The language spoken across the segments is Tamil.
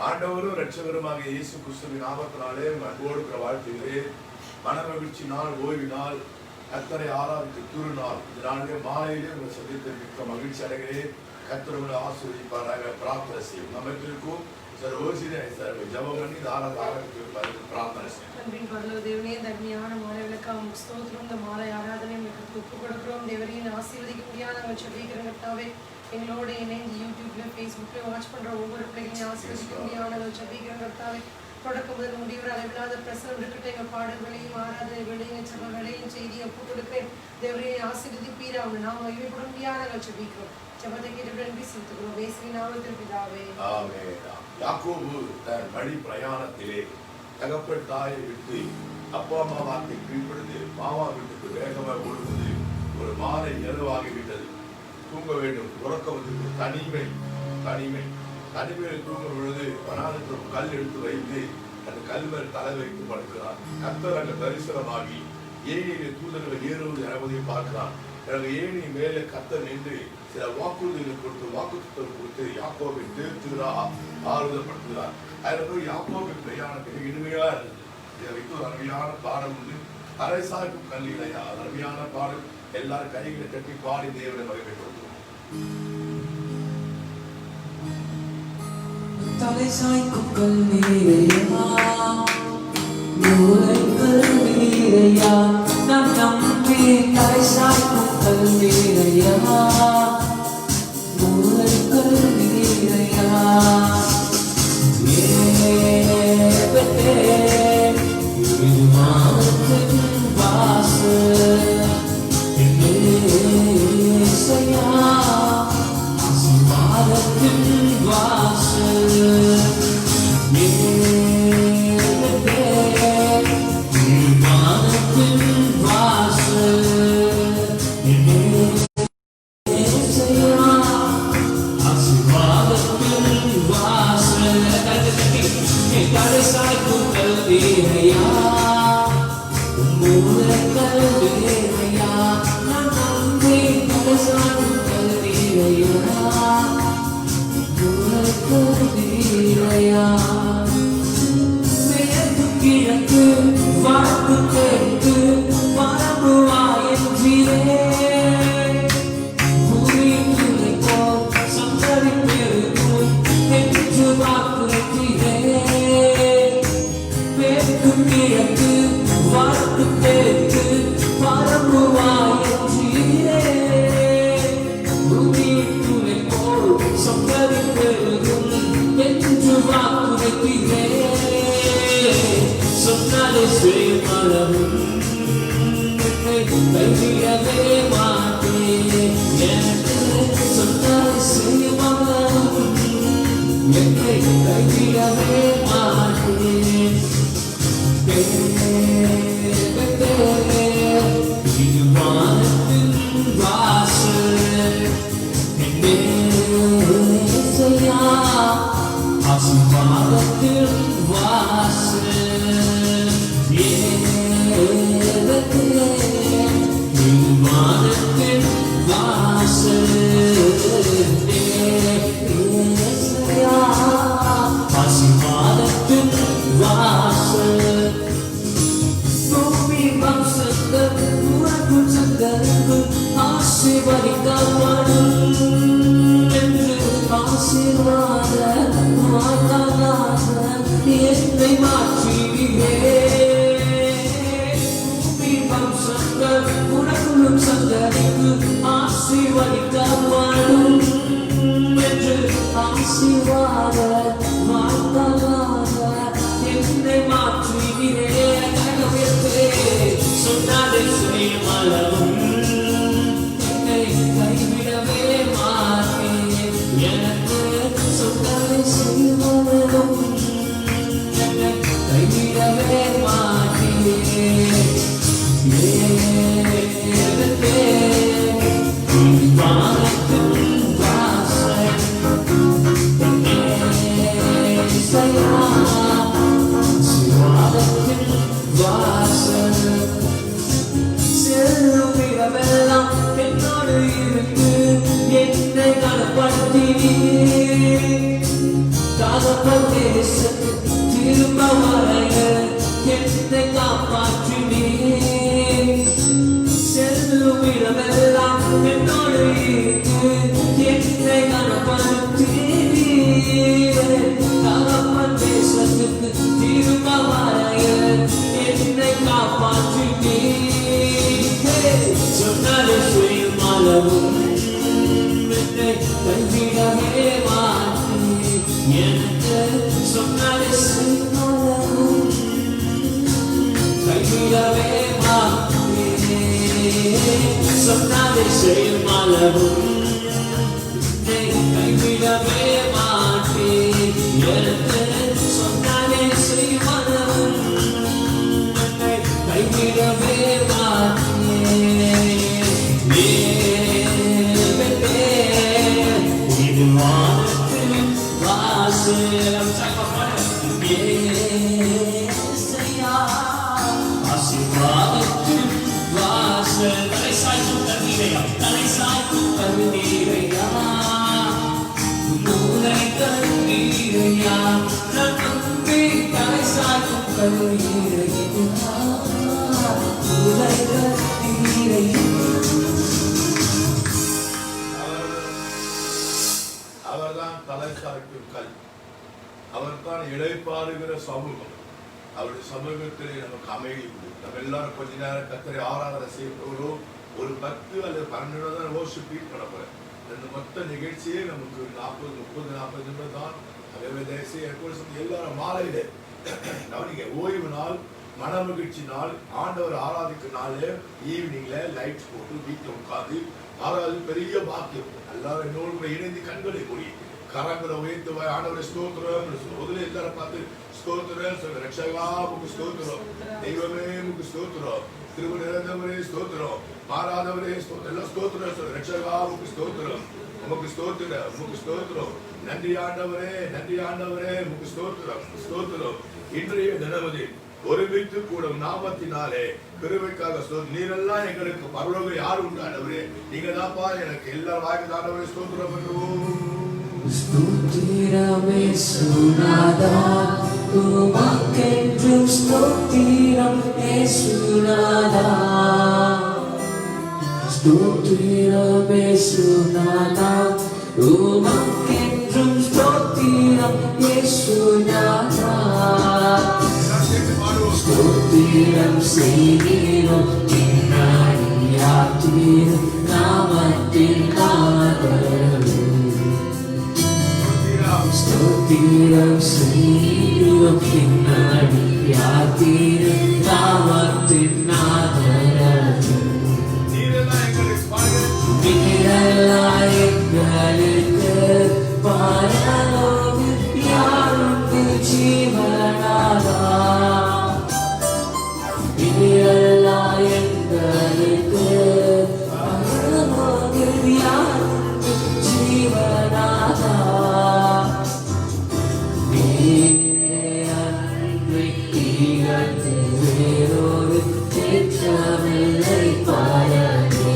ஆண்டவரும் இரட்சகருமாக இயேசு கிறிஸ்துவின் நாமத்தினாலே அன்போடு வாழ்த்துகிறேன். மனமகிழ்ச்சி நாள், ஓய்வு நாள், கர்த்தரை ஆராதித்து திருநாள். இந்த நாளிலே மாலையிலே உங்களை சந்தித்து மிக்க மகிழ்ச்சி அடைகிறேன். கர்த்தர் உங்களை ஆசீர்வதிப்பாராக. பிரார்த்தனை செய்யும். நமக்கும் சார் ஓசிதே சார் ஜெபம் பண்ணி ஆராதனை பிரார்த்தனை செய்யும். அன்பின் பரலோக தேவனே, தர்மியான மாலை விளக்கம் ஸ்தோத்திரம். இந்த மாலை ஆராதனை உங்களுக்கு ஒப்பு கொடுக்கிறோம். தேவரையும் ஆசீர்வதிக்க முடியாது நாங்கள் சொல்லிக்கிறோம். கர்த்தாவே, எங்களோட இணைந்து யூடியூப்ல ஃபேஸ்புக்ல வாட்ச் பண்ற ஒவ்வொரு பிள்ளைகளையும் ஆசீர்வதிக்க முடியாது நாங்கள் சொல்லிக்கிறோம். கர்த்தாவே, தொடக்கம் முதல் முடிவு அளவில்லாத பிரசனம் இருக்கட்டும். எங்கள் பாடல்களையும் ஆராதனைகளையும் சபைகளையும் செய்தியை ஒப்பு கொடுக்கிறேன். தேவரையை ஆசீர்வதிப்பீர். அவங்க நாம் மகிமைப்பட முடியாது நாங்கள் சொல்லிக்கிறோம். ஜெபத்தை கேட்டு செலுத்துகிறோம். இயேசுவின் நாமத்தில் பிதாவே, ஆமென். யாக்கோபு தன் வழி பிரயாணத்திலே தகப்பன் தாயை விட்டு அப்பா அம்மா வார்த்தை கீழ்ப்படுது மாமா வீட்டுக்கு வேகமாக ஓடுவது ஒரு மாலை இரவாகிவிட்டது. தூங்க வேண்டும். உறக்கம் வந்து தனிமையில் தூங்கும் பொழுது வனாந்தரம் கல் எடுத்து வைத்து அந்த கல் மேல் தலை வைத்து படுக்கிறார். கர்த்தர் அங்கு தரிசனமாகி ஏணியிலே தூதர்கள் ஏறுவது இறங்குவதையும் பார்க்கிறான். எனக்கு ஏணி மேலே கர்த்தர் நின்று சில வாக்குறுதிகளை கொடுத்து யாக்கோபை திருத்துகிறார், ஆறுதல்படுத்துகிறார். அதில் போய் யாக்கோபின் பிரயாணத்துக்கு இனிமையா இருந்தது. இதை வைத்து ஒரு அருமையான பாடல் உண்டு. தலை சாய்க்கும் கல்லிலையா அருமையான பாடல். எல்லாரும் கைகளை கட்டி பாடி தேவனை மகிமைப்படுத்துவோம். தலை சாய்க்கும் கல்லிலையா மூளைக்கல்லிலையா நம் நம்பி தலை சாய்க்கும் கல்லிலையா மூளைக்கல்லிலையா என்னை கனப்படுத்தி தகப்பன் தேசத்துக்கு திரும்ப வரைய என்னை காப்பாற்றினீர். செல்லும் இடமெல்லாம் என்னோடு இருந்து என்னை கனப்படுத்தினீர். தகப்பன் தேசத்துக்கு திரும்ப வரைய என்னை காப்பாற்றினீர். சொன்னதை செய்யும் அளவும் என்னை கைவிடவே மாட்டீர். எனக்கு சொன்னதை செய்யும் அளவும் கைவிடவே மாட்டீர். சொன்னதை செய்யும் அளவும் என்னை கைவிடவே மாட்டீர். எனக்கு சொன்னதை செய்யும் அளவும் என்னை கைவிடவே மாட்டீர். இது வானத்தின் வாசல் ஏசையா, ஆசீர்வாதத்தின் வாசல். தலை சாய்க்கும் கண்ணீரையா, தலை சாய்க்கும் கண்ணீரையா, மூளை கண்ணீரையா, நான் நம்பி தலை சாய்க்கும் கண்ணீரையா, மூளை கண்ணீரையா. அவர்தான் தலை சாய்க்கும் கல். அவர்தான் இளைப்பாறுகிற சமூகம். அவருடைய சமூகத்திலே நமக்கு அமைதி உண்டு. நம்ம எல்லாரும் கொஞ்ச நேரம் கர்த்தரை ஆராதனை செய்யப்படுகிறோம். ஒரு 10 அல்லது 12 தான் worship lead பண்ண போறேன். இந்த மொத்த நிகழ்ச்சியே நமக்கு 40, 30, 40 நிமிடம் தான். எல்லாரும் மாலையில கவனிங்க, ஓய்வு நாள், மன மகிழ்ச்சி நாள், ஆண்டவர் ஆராதிக்கும் நாளே ஈவினிங்ல லைட்ஸ் போட்டு வீட்டில் உட்காந்து ஆராதி பெரிய பாக்கியம். எல்லாரும் என்னோடு கூட இணைந்து கண்களை மூடி கரங்களை உயர்த்து ஆண்டவரை ஸ்தோத்திரம் முதல்ல எல்லாரும் பார்த்து ஸ்தோத்திரம் சொல்ற. ரட்சகா உங்க ஸ்தோத்திரம், தெய்வமே உங்க ஸ்தோத்திரம், திருவனந்தபுரே ஸ்தோத்திரம், மாறாதவரே எல்லாம் ஸ்தோத்திரம் சொல்ற. ரட்சகா உங்க ஸ்தோத்திரம், உமக்கு ஸ்தோத்திரம், உமக்கு ஸ்தோத்திரம். நன்றி ஆண்டவரே, நன்றி ஆண்டவரே, உமக்கு ஸ்தோத்திரம், ஸ்தோத்திரம். இன்றைய தினமதி ஒருமித்து கூடும் நாமத்தினாலே கிருபைக்காக நீரெல்லாம் எங்களுக்கு பரலோக யார் உண்டானவரே, நீங்க தான்ப்பா எனக்கு எல்லா வாய்க்கு ஸ்தோத்திரம் பண்ணுவோம். ஸ்தோத்திரமே சுனாதா, உமக்கென்றும் ஸ்தோத்திரம் இயேசுநாதா. ஸ்தோத்திரமே சுனாதா, உமக்கென்றும் ஸ்தோத்திரம் இயேசுநாதா. ஸ்தோத்திரம் செய்கிறோம் நாமத்தின் ஆதரவு. ஸ்தோத்திரம் செய்கிறோம் நாமத்தின் ஆதரவு. நீரெல்லாம் எங்களுக்கு பரலோக யாருக்கு ஜீவனாதா. நீரெல்லாம் எங்களுக்கு பரலோக யாருக்கு ஜீவனாதா. வேறொரு தேற்றமில்லை பாடலே.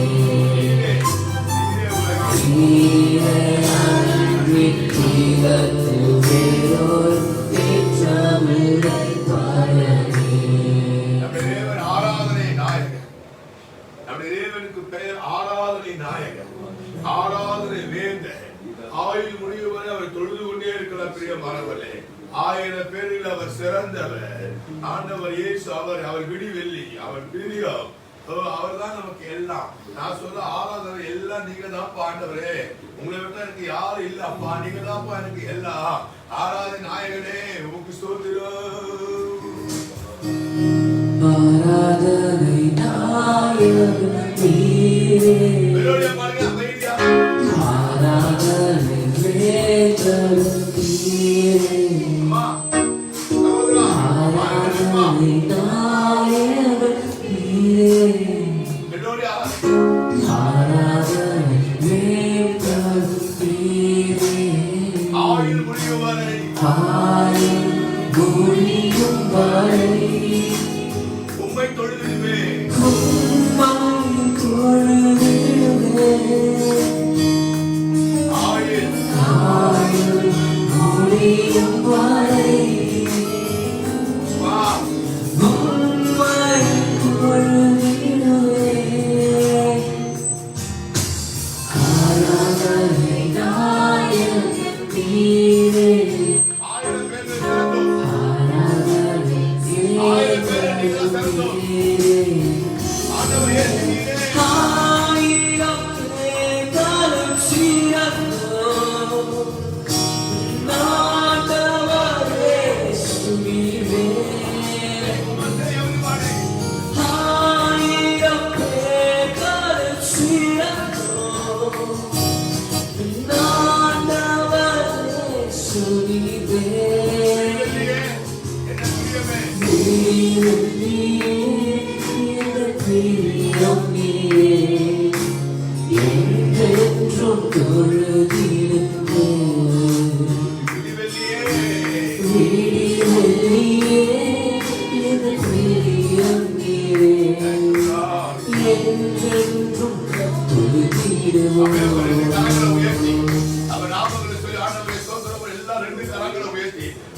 வேறொரு தேற்றமில்லை பாடலே. ஆராதனை நாயகர், நம்முடைய தேவனுக்கு பெயர் ஆராதனை நாயகர், ஆராதனை வேந்தர். ஆயுள் முடிவு வரை அவர் தொழுது கொண்டே இருக்கிற பிரிய மரபலே. 1000 பேரில் அவர் சிறந்தவர். ஆண்டவர் இயேசு அவர் விடிவெள்ளி, அவர் பிரியம், அவர் தான் நமக்கு எல்லாம். நான் சொல்ல ஆராதனை எல்லாம் நீங்க தான்ப்பா ஆண்டவரே, உங்களை விட்டா எனக்கு யாரும் இல்ல அப்பா, நீங்க தான்ப்பா எனக்கு எல்லாம். ஆராதனை நாயகனே உமக்கு ஸ்தோத்திரம். ஆராதனை நாயகன் நீரே, அமைதியா ஆராதனை வேந்தர் நீரே. ஆராதனை நாயகன் நீரே, ஆராதனை வேந்தர் நீரே. ஆயுள் முடியும் வரை, ஆயுள் முடியும் வரை உம்மை தொழுதுவேன், உம்மை தொழுதுவேன். ஆயுள் ஆயுள் முடியும் என்ன பிரியமே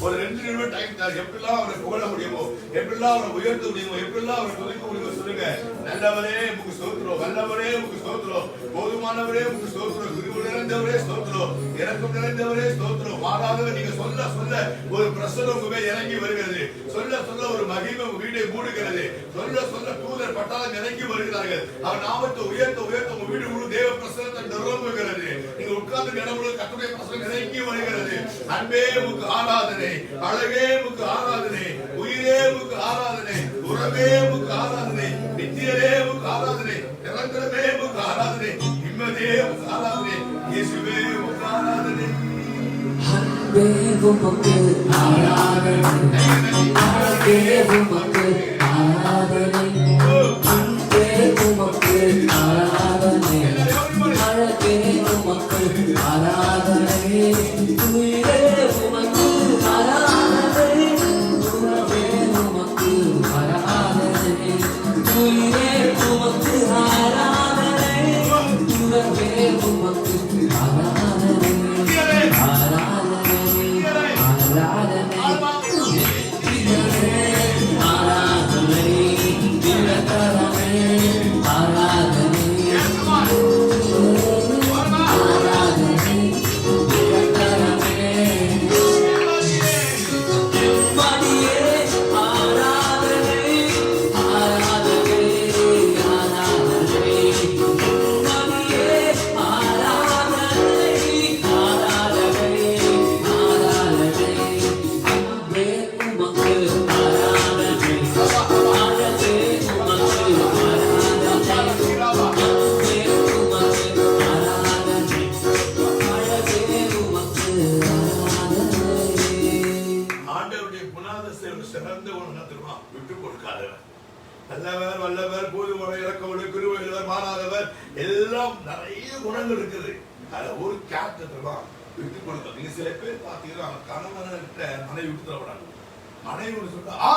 ஒரு 2 நிமிடம் டைம் தர எப்படிலாம் அவரை புகழ முடியுமோ எப்படிலாம் அவரை உயர்த்த முடியுமோ எப்படிலாம் அவரை துதிக்க முடியுமோ சொல்லுங்க. நல்லவரே உமக்கு ஸ்தோத்திரம், வல்லவரே உமக்கு ஸ்தோத்திரம், போதுமானவரே உமக்கு ஸ்தோத்திரம், கிருபை நிறைந்தவரே ஸ்தோத்திரம், இரக்கம் நிறைந்தவரே ஸ்தோத்திரம். மாறாதவர் நீங்க சொல்ல சொல்ல ஒரு பிரசன்னம் உங்க மேல் இறங்கி வருகிறது, சொல்ல சொல்ல ஒரு மகிமை உங்க வீட்டை மூடுகிறது, சொல்ல சொல்ல தூதர் பட்டாளம் இறங்கி வருகிறார்கள். அவர் நாமத்தை உயர்த்த உயர்த்த உங்க வீடு முழு தேவ பிரசன்னத்தை நிரம்புகிறது. நீங்க உட்கார்ந்து இடமுழு கர்த்தருடைய பிரசன்னம் இறங்கி வருகிறது. அன்பே உமக்கு ஆராதனை, அழகே உமக்கு ஆராதனை, உயிரே உமக்கு ஆராதனை, உறவே உமக்கு ஆராதனை, நித்தியரே உமக்கு ஆராதனை, நிரந்தரமே உமக்கு ஆராதனை, நிம்மதியே உமக்கு ஆராதனை, இயேசுவே உமக்கு ஆராதனை. அன்பே உமக்கு ஆராதனை, அழகே உமக்கு ஆராதனை, அன்பே உமக்கு ஆராதனை, அழகே உமக்கு ஆராதனை, உயிரே உமக்கு ஆராதனை, உறவே உமக்கு ஆராதனை, உயிரே உமக்கு ஆராதனை, உறவே உமக்கு ஆராதனை, ஆராதனை, ஆராதனை, ஆராதனை, திலகரமே, ஆராதனை, ஆராதனை, திலகரமே, மடியே, ஆராதனை, ஆராதனை, ஆராதனை, மடியே, ஆராதனை, ஆராதனை, ஆராதனை, அன்பே உமக்கு ஆராதனை, அழகே உமக்கு ஆராதனை, அன்பே உமக்கு ஆராதனை, அழகே உமக்கு ஆராதனை. ஆண்டவருடைய குணாதிசயம் சிறந்த ஒன்று என்ன தெரியுமா? விட்டு கொடுக்காதவர், நல்லவர், வல்லவர், போதுமான, இறக்கவர், கிருபையுள்ளவர், மாறாதவர், எல்லாம் நிறைய குணங்கள் இருக்குது. அதுல ஒரு கேரக்டர் தான் விட்டு கொடுக்க. நீங்க சில பேர் பாத்தீங்கன்னா கணவன்கிட்ட மனைவி விட்டு தர மாட்டாங்க. மனைவி ஒன்று சொல்லிட்டா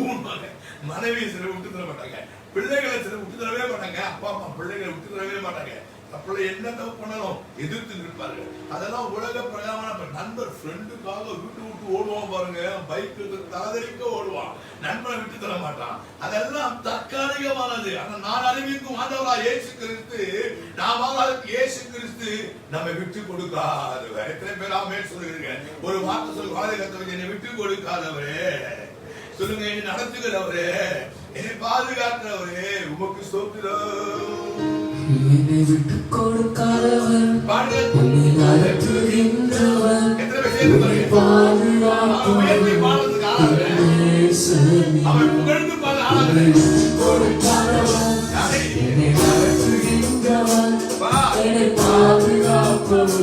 ஊன்பாங்க. மனைவி சில விட்டு தர மாட்டாங்க, பிள்ளைகளை சில விட்டு தரவே மாட்டாங்க, அப்பா அம்மா பிள்ளைகளை விட்டு தரவே மாட்டாங்க. அப்படி என்ன தப்பு பண்ணணும் எதிர்த்து நிற்பார்கள். அதெல்லாம் உலக பிரயாணம். நண்பர் ஃப்ரெண்டுக்காக விட்டு விட்டு ஓடுவான் பாருங்க, பைக் தலதறிக்க ஓடுவான், நண்பனை விட்டு தர மாட்டான். அதெல்லாம் தற்காலிகமானது. ஆனா நான் அறிவிக்கும் ஆண்டவரா இயேசு கிறிஸ்து, நாம இயேசு கிறிஸ்து நம்ம விட்டு கொடுக்காதவர். எத்தனை பேர் ஆமென் சொல்லுங்க? ஒரு வார்த்தை சொல்லு, வாழை கத்தவர் என்னை விட்டு கொடுக்காதவரே சொல்லுங்க, என்னை நடத்துகிறவரே, என்னை பாதுகாக்கிறவரே, உமக்கு ஸ்தோத்திரம். என்னை விட்டு கொடுக்காதவர், என்னை நடத்துகின்றவர், என்னை பாதுகாப்பவர், என்னை கொடுக்காதவர், என்னை நடத்துகின்றவர், என்னை பாதுகாப்பவர்,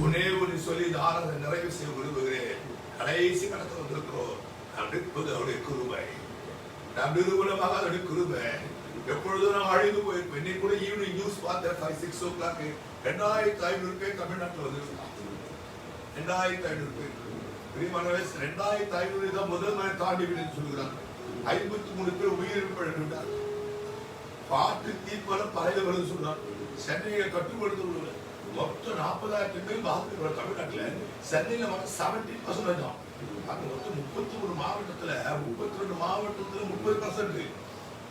ஒன்னே ஒரு சொல்லி இந்த ஆராதனை நிறைவு செய்ய விரும்புகிறேன். கடைசி கணக்கு வந்திருக்கிறோம். அவருடைய கிருபை, நம் நிறுவனமாக அதோட கிருபை. எப்பொழுதும் நாம் அழிந்து போயிருப்போம். இன்னைக்கு கூட ஈவினிங் நியூஸ் பார்த்தேன், 5-6 o'clock 2500 பேர் தமிழ்நாட்டில் வந்திருக்காங்க. 2500 பேர். 2500 தான் முதல் முறை தாண்டி விடுன்னு சொல்கிறாங்க. 53 பேர் உயிரிழப்பு பாட்டு தீப்பல பறைய வருது சொல்றாங்க. சென்னையை கட்டுப்படுத்த மொத்தம் 40,000 பேர் பாதிக்கப்பட்ட தமிழ்நாட்டுல சென்னையில மட்டும் 70% தான். அது மொத்தம் 31 மாவட்டத்துல 32 மாவட்டத்துல 30%.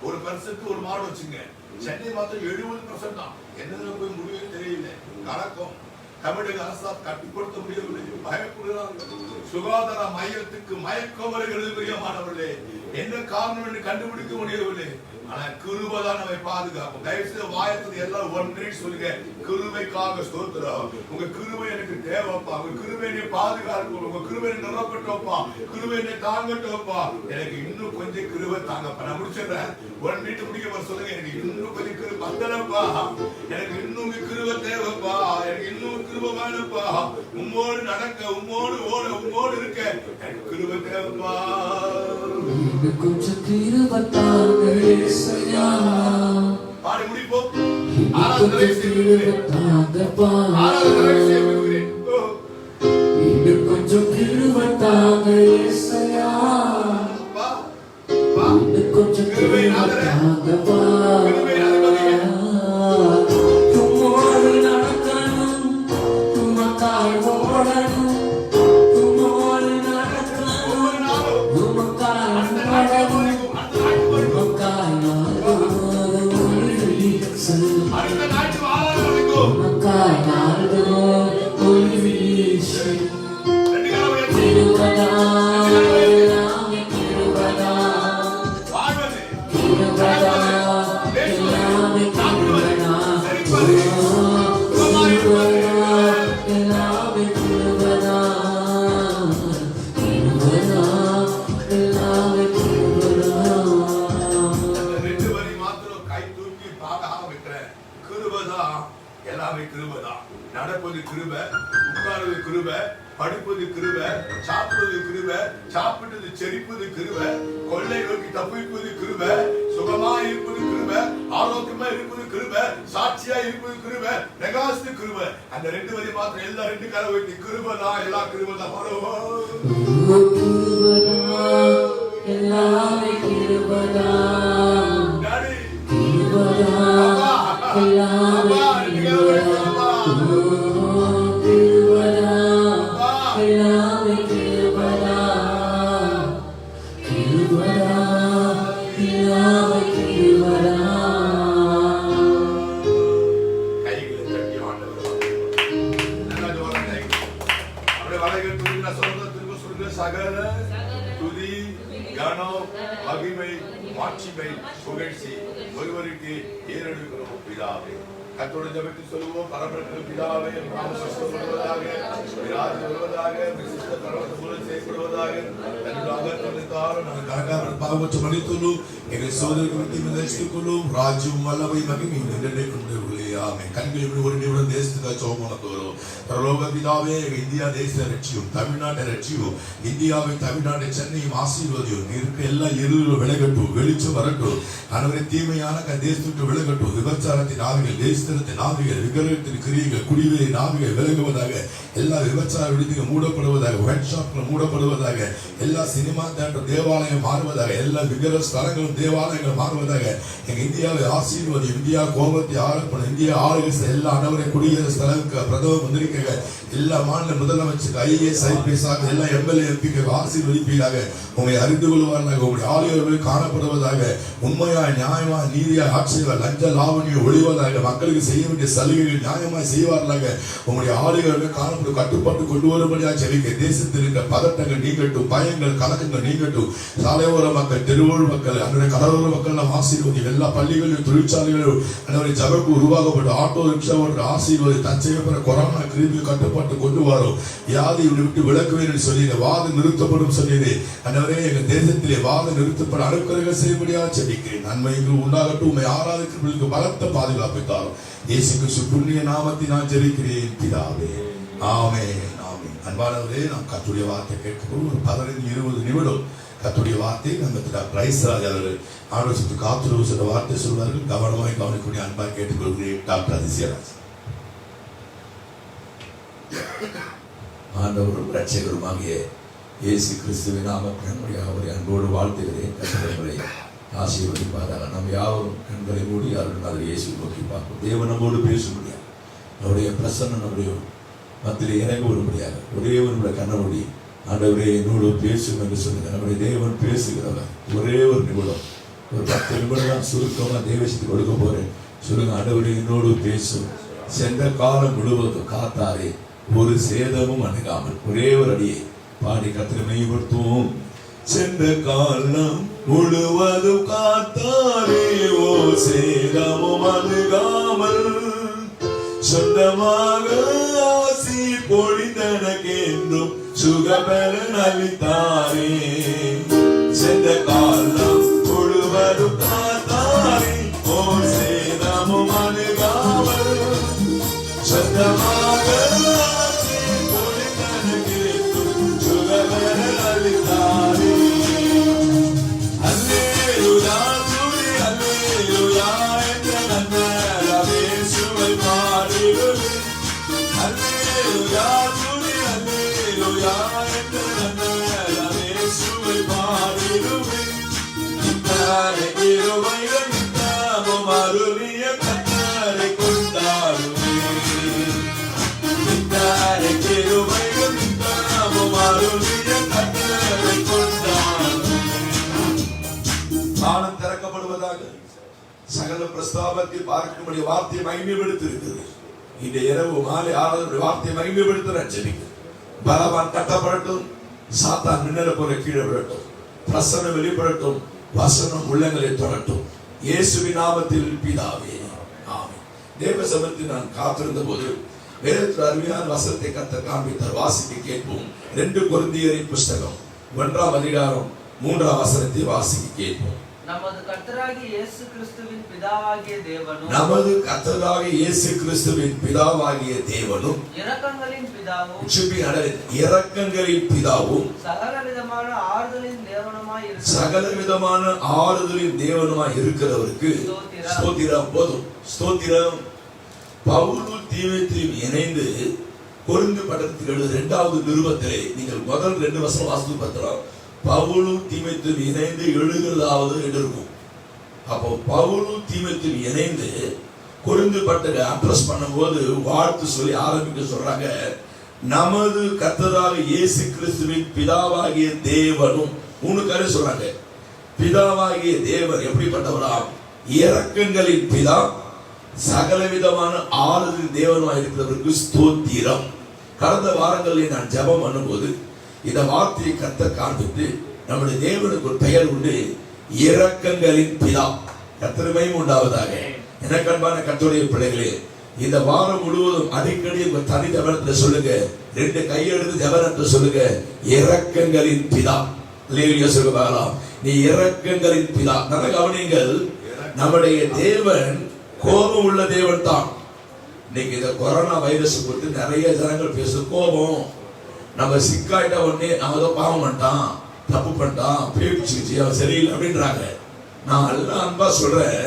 1% ஒரு மாவட்டம் வச்சுங்க. சென்னை மாத்திரம் 70% தான். என்னதுல போய் முடிவே தெரியல. கலக்கம். தமிழக அரசால் கட்டுப்படுத்த முடியவில்லை. பயப்படுகிறார்கள். சுகாதார மையத்துக்கு மயக்கம் வருகிறது. பிரியமானவர்களே, என்ன காரணம் என்று கண்டுபிடிக்க முடியவில்லை. ஆனா கிருபைதான் நம்மை பாதுகாக்கும். தயவுசெய்து வாயத்துல எல்லாம் 1 மினிட் சொல்லுங்க. கிருபைக்காக ஸ்தோத்திரம். உங்க கிருபை எனக்கு தேவைப்பா. உங்க கிருபை என்னை பாதுகாக்கும். உங்க கிருபை நிரப்பட்டோப்பா. கிருபை என்னை தாங்கட்டோப்பா. எனக்கு இன்னும் கொஞ்சம் கிருபை தாங்கப்பா. நான் முடிச்சிடுறேன். 1 மினிட் முடிக்க சொல்லுங்க. எனக்கு இன்னும் கொஞ்சம் கிருபை பத்தலப்பா. எனக்கு இன்னும் கிருபை தேவைப்பா. எனக்கு இன்னும் கிருபை வேணும்ப்பா. உம்மோடு நடக்க, உம்மோடு ஓட, உம்மோடு இருக்க எனக்கு கிருபை தேவைப்பா. கொஞ்சம் கிருபை தாங்க இயேசையா. பாடி முடிப்போம். இன்னும் கொஞ்சம் கிருபை தாங்க இயேசையா. இன்னும் கொஞ்சம் கிருபை தாங்கப்பா. உம்மோடு நடக்கணும், உமக்காய் ஓடணும், உம்மோடு நடக்கணும், உமக்காய் ஓடணும், உமக்காய் நடப்பது கிருபை, உட்கார்வது கிருபை, படுப்பது கிருபை, சாப்பிடுவது கிருபை, சாப்பிட்டது செரிப்பது கிருபை, கொள்ளை நோக்கி தப்பிப்பது கிருபை, சுகமா இருப்பது கிருபை, ஆரோக்கியமா இருப்பது கிருபை, சாட்சியா இருப்பது கிருபை, பிரகாசத்து கிருபை. அந்த 2 வரி மாத்திரம் எல்லா 2 கால வைத்து கிருபை தான், எல்லா கிருபை தான். எல்லாமே கிருபை தான். டாடி கிருபை தான். எல்லாமே கிருபை தான். சகல துதி, கனம், மகிமை, மாட்சிமை, புகழ்ச்சி ஒருவருக்கு ஏறெடுக்கிறோம் பிதாவே. கர்த்தருடைய ஜெபத்தை சொல்லுவோம். பரமபிதாவே, பிதாவே, நாமம் சுத்தப்படுவதாக, ராஜ்யம் வருவதாக, விசிஷ்ட பரமத்த மூலம் செய்யப்படுவதாக. தன்னுடைய அகத்தமிழ்த்தாலும் நமக்காக பாவமற்ற மன்னித்துள்ளும், எங்கள் சோதனைக்கு விமர்சித்துக்கொள்ளும், ராஜ்யம் வல்லமை மகிமை என்றென்றைக்கும் உண்டே. ஆமென். கண்களை ஒரு நிமிடம் தேசத்துக்காக ஜெபம் பண்ண போகிறோம். பரலோக பிதாவே, இந்தியா தேசத்தை ரட்சியும், தமிழ்நாட்டை ரட்சியும், இந்தியாவை, தமிழ்நாட்டை, சென்னையும் ஆசீர்வதியும். இருக்க எல்லா இருளும் விலகட்டும், வெளிச்சம் வரட்டும். அனைவரை தீமையான தேசத்துக்கு விலகட்டும். விபச்சாரத்தின் ஆவிகள், தேசத்தின் ஆவிகள், விக்கிரகத்தின் கிரியைகள், குடிவெறி ஆவிகள் விலகுவதாக. எல்லா விபச்சார விடுதிகள் மூடப்படுவதாக, ஒயிட் ஷாப்கள் மூடப்படுவதாக, எல்லா சினிமா தியேட்டர் தேவாலயம் மாறுவதாக, எல்லா விக்கிர ஸ்தலங்களும் தேவாலயங்கள் மாறுவதாக. எங்க இந்தியாவை ஆசீர்வதியும். இந்தியா கோபத்தை ஆரப்படும். இந்தியா ஆளுகை எல்லா அனைவரை குடியரசு தலைவருக்கு, பிரதம மந்திரிக்காக, எல்லா மாநில முதலமைச்சர், IAS IPS எல்லா MLA MP ஆசீர்வதிப்பீராக. உங்களை அறிந்து கொள்வார்களாக. உங்களுடைய ஆளுநர்கள் காணப்படுவதாக. உண்மையாய், நியாயமாய், நீதியாய் ஆட்சியாய், லஞ்ச லாவணியை ஒழிவதாக. மக்களுக்கு செய்ய வேண்டிய சலுகைகள் நியாயமாய் செய்வார்களாக. உங்களுடைய ஆளுநர்கள் காணப்படும் கட்டுப்பாட்டு கொண்டு வரும்படியாக ஜெபிக்க. தேசத்தில் இருக்க பதட்டங்கள் நீங்கட்டும், பயங்கள், கலக்கங்கள் நீங்கட்டும். சாலையோர மக்கள், தெருவோர மக்கள், அன்றைய கடலோர மக்கள் நாம் ஆசீர்வதி. எல்லா பள்ளிகளிலும், தொழிற்சாலைகளிலும் அன்றைய ஜபக்கு உருவாக்கப்பட்ட ஆட்டோ ரிக்ஷா ஒன்று ஆசீர்வதி. தற்செயல்பட கொரோனா கிருமி கட்டுப்பாட்டு கொண்டு வரும். வியாதி விட்டு விளக்குவேன் சொல்லி வாதம் நிறுத்தப்படும் சொல்லி அன்றைய எங்கள் தேசத்திலே வாதம் நிறுத்தப்பட அனுக்கிரகம் செய்யும்படியாக ஜெபிக்கிறேன். நன்மைகள் உண்டாகட்டும். உண்மை ஆராதிக்கிறவர்களுக்கு பலத்த பாதுகாப்பு தாரும். இயேசு கிறிஸ்து புண்ணிய நாமத்தில் நான் ஜெபிக்கிறேன் பிதாவே. ஆமென், ஆமென். அன்பானவரே, நாம் கர்த்தருடைய வார்த்தை கேட்கும் ஒரு 15-20 நிமிடம் கர்த்தருடைய வார்த்தை நம்ம பிரைஸ் ராஜ் அவர்கள் ஆலோசித்து காத்துறவு சில வார்த்தை சொல்வார்கள். கவனமாய் கவனிக்கூடிய அன்பாய் கேட்டுக்கொள்கிறேன். டாக்டர் அதிசயராஜ். ஆண்டவரும் இரட்சகருமாகிய இயேசு கிறிஸ்துவின் நாமத்தில் அவரை அன்போடு வாழ்த்துகிறேன். கர்த்தரை ஆசீர்வதிப்பார்கள். நம் யாவரும் கண்களை மூடி அவர்கள் இயேசு நோக்கி பார்ப்போம். தேவன் நம்மோடு பேச முடியாது. அவருடைய பிரசன்னம் நம்முடைய மத்தியில் இறங்க வரும்படியாக ஒரே ஒரு கண்ணமொழி ஆண்டவரே என்னோடு பேசும் என்று சொல்லுங்க. நம்முடைய தேவன் பேசுகிறவர். ஒரே ஒரு நிமிடம், ஒரு 10 நிமிடம் தான் சுருக்கமாக தேவசத்துக்கு கொடுக்க போறேன். சொல்லுங்க, ஆண்டவரே என்னோடு பேசும். சென்ற காலம் முழுவதும் காத்தாரே, ஒரு சேதமும் அணுகாமல். ஒரே ஒரு அடியை பாடி கர்த்தரை மையப்படுத்துவோம். சென்ற காலம் முழுவதும் காத்தாரே, ஓ சேதமும் அணுகாமல். சொந்தமாக ஆசி பொழிந்தனக்கென்றும் சுகபலன் அளித்தாரே. சென்ற காலம் முழுவதும் காத்தாரே, ஓ சேதமும் அணுகாமல். சொந்தமாக ஆசி பொழிந்தனக்கென்றும் சுகபலன் அளித்தாரே. அல்லேலூயா துதி அல்லேலூயா என்ற நன்மேல் இயேசுவை பாடிடுவேன். அல்லேலூயா துதி அல்லேலூயா என்ற நன்மேல் இயேசுவை பாடிடுவேன். இத்தனை கிருபைகள் நித்தமும் அருளிய கர்த்தரை கொண்டாடுவேன். இத்தனை கிருபைகள் நித்தமும் அருளிய கர்த்தரை கொண்டாடுவேன். வானம் திறக்கப்படுவதாக. சகல பிரஸ்தாபத்தை பார்க்கும்படி வார்த்தையை மகிமைப்படுத்திருக்கிறது. இந்த இரவு மாலை ஆராதனை வார்த்தையை மகிமைப்படுத்த ஜெபிக்க. பலவான் கட்டப்படட்டும், சாத்தான் மின்னல போல கீழே விடட்டும், பிரசன்னம் வெளிப்படட்டும், வசனம் உள்ளங்களை தொடட்டும். இயேசுவின் நாமத்தில் பிதாவே, ஆமென். தேவ சமூகத்தில் நான் காத்திருந்த போது வேதத்தில் அருமையான வசனத்தை கர்த்தர் காண்பித்தார். வாசிக்க கேட்போம். 2 கொரிந்தியரின் புஸ்தகம் 1ஆம் அதிகாரம் 3ஆம் வசனத்தை வாசிக்க கேட்போம். நமது கர்த்தராகிய இயேசு கிறிஸ்துவின் பிதாவாகிய தேவனும் இரக்கங்களின் பிதாவும் சகலவிதமான ஆறுதலின் தேவனுமாய் இருக்கிறவருக்கு ஸ்தோத்திரம். போதும் ஸ்தோத்திரம். பவுல் தீமோத்தேயுவும் இணைந்து கொரிந்து பட்டணத்துக்கு எழுதிய 2வது நிருபத்திலே நீங்கள் முதல் 2 வசனம் வாசித்து பார்த்தோம். பவுலும் தீமோத்தேயுவும் இணைந்து எழுதுகிறதாவது இருக்கும். அப்போ பவுலும் தீமோத்தேயுவும் இணைந்து கொரிந்து பட்டணத்தை அட்ரஸ் பண்ணும்போது வாழ்த்து சொல்லி ஆரம்பிக்க சொல்றாங்க. நமது கர்த்தராகிய இயேசு கிறிஸ்துவின் பிதாவாகிய தேவனும் 3 காரியம் சொல்றாங்க. பிதாவாகிய தேவன் எப்படிப்பட்டவராம்? இரக்கங்களின் பிதா, சகலவிதமான ஆறுதலின் தேவனுமாய் இருக்கிறவருக்கு ஸ்தோத்திரம். கடந்த வாரங்களில் நான் ஜெபம் பண்ணும்போது இந்த வார்த்தையை கர்த்தர் காண்பித்து, நம்முடைய தேவனுக்கு ஒரு பெயர் உண்டு, இரக்கங்களின் பிதா. கர்த்தருமே உண்டாவதாக. எனக்கு அன்பான கர்த்தருடைய பிள்ளைகளே, இந்த வாரம் முழுவதும் அடிக்கடி உங்க தனி ஜெபத்தில் சொல்லுங்க, 2 கையெடுத்து ஜெபத்தில் சொல்லுங்க, இரக்கங்களின் பிதா. அல்லேலூயா சொல்லுவாங்களாம். நீ இரக்கங்களின் பிதா. நல்ல கவனிங்கள், நம்முடைய தேவன் கோபம் உள்ள தேவன் தான். இன்னைக்கு இந்த கொரோனா வைரஸ் குறித்து நிறைய ஜனங்கள் பேசும். கோபம், நம்ம சிக்காயிட்ட உடனே நம்ம ஏதோ பாவம் பண்ணிட்டான், தப்பு பண்ணிட்டான், பேச்சு அவன் சரியில்லை அப்படின்றாங்க. நான் எல்லாம் அன்பா சொல்றேன்,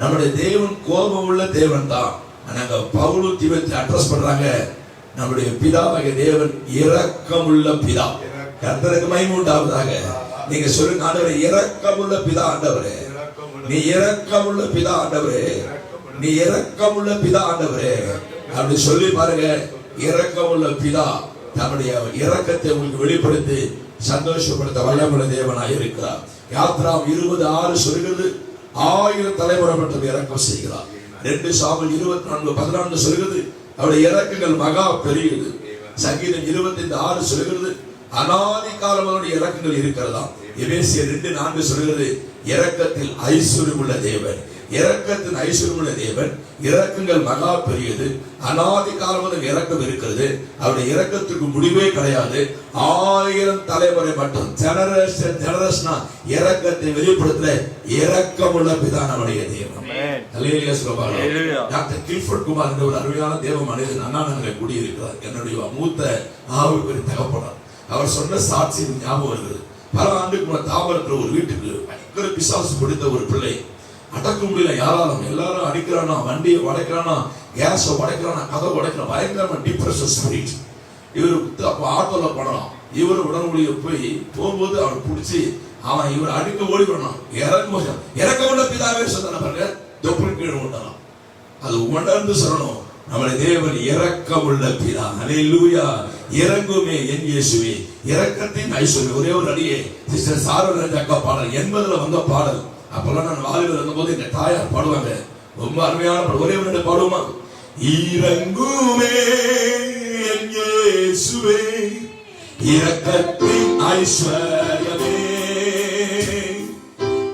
நம்முடைய தேவன் கோபம் உள்ள தேவன் தான். நாங்க பவுலும் தீமோத்தேயுவை அட்ரஸ் பண்றாங்க, நம்முடைய பிதாவாகிய தேவன் இரக்கம் உள்ள பிதா. கர்த்தருக்கு மகிமை உண்டாவதாக. நீங்க சொல்லுங்க, ஆண்டவரே இரக்கமுள்ள பிதா ஆண்டவரே, நீ இரக்கமுள்ள பிதா ஆண்டவரே, நீ இரக்கமுள்ள பிதா ஆண்டவரே அப்படி சொல்லி பாருங்க. இரக்கமுள்ள பிதா தம்முடைய இரக்கத்தை உங்களுக்கு வெளிப்படுத்தி சந்தோஷப்படுத்த வல்லமுள்ள தேவனாய் இருக்கிறார். யாத்ராம் 20:6 சொல்கிறது, 1000 தலைமுறை மட்டும் இரக்கம் செய்கிறார். 2 சாமுவேல் 24:14 சொல்கிறது, அவருடைய இரக்கங்கள் மகா பெரியது. சங்கீதம் 25:6 சொல்கிறது, அநாதி காலம் அவருடைய இரக்கங்கள் இருக்கிறதா. எபேசியர் 2:4 சொல்கிறது, இரக்கத்தில் ஐஸ்வர்யம் உள்ள தேவன். இரக்கத்தின் ஐஸ்வர்யம் உள்ள தேவன், இரக்கங்கள் மகா பெரியது, அநாதி காலம் இரக்கம் இருக்கிறது. அவருடைய இரக்கத்துக்கு முடிவே கிடையாது. 1000 தலைமுறை மட்டும், ஜெனரேஷனா இரக்கத்தை வெளிப்படுத்த இரக்கம் உள்ள பிதா நம்முடைய தேவன். அல்லேலூயா சொல்லுவாங்க. டாக்டர் கில்ஃபோர்ட் குமார் என்ற ஒரு அருமையான தேவ மனிதன் அண்ணா நகரில் குடியிருக்கிறார். என்னுடைய மூத்த ஆவிக்குரிய தகப்பனார். அவர் சொன்ன சாட்சி ஞாபகம் வருகிறது. பல ஆண்டுக்கு முன்னாடி தாவரத்தில் ஒரு வீட்டுக்கு பயங்கர பிசாசு பிடித்த ஒரு பிள்ளை, அடக்க முடியல யாராலும். எல்லாரும் அடிக்கிறானா, வண்டியை உடைக்கிறானா, கேஸை உடைக்கிறானா, கதை உடைக்கிறான், பயங்கரமா டிப்ரெஷன் ஸ்பிரிட். இவரு அப்ப ஆட்டோல போனான். இவரு உடனடியே போய் போகும்போது அவன் பிடிச்சி அவன் இவர் அடிக்க ஓடி போனான். இறக்க உள்ள பிதாவே சொன்ன பாருங்க, தொப்புள் கீழே விட்டான். அது உணர்ந்து சொல்லணும், நம்முடைய தேவன் இரக்கமுள்ள பிதா. ஹல்லேலூயா. இறங்குமே என் இயேசுவே, இரக்கத்தின் ஐஸ்வர்யம். ஒரே ஒரு அடியே சிஸ்டர் சாரல் அக்கா பாடல் 80ல வந்த பாடல். அப்பெல்லாம் நான் வாலிபர் இருந்தபோது எங்க தாயார் பாடுவாங்க. ரொம்ப அருமையான பாடல். ஒரே ஒரு பாடுமா? இறங்குமே என் இயேசுவே, இரக்கத்தின் ஐஸ்வர்யமே,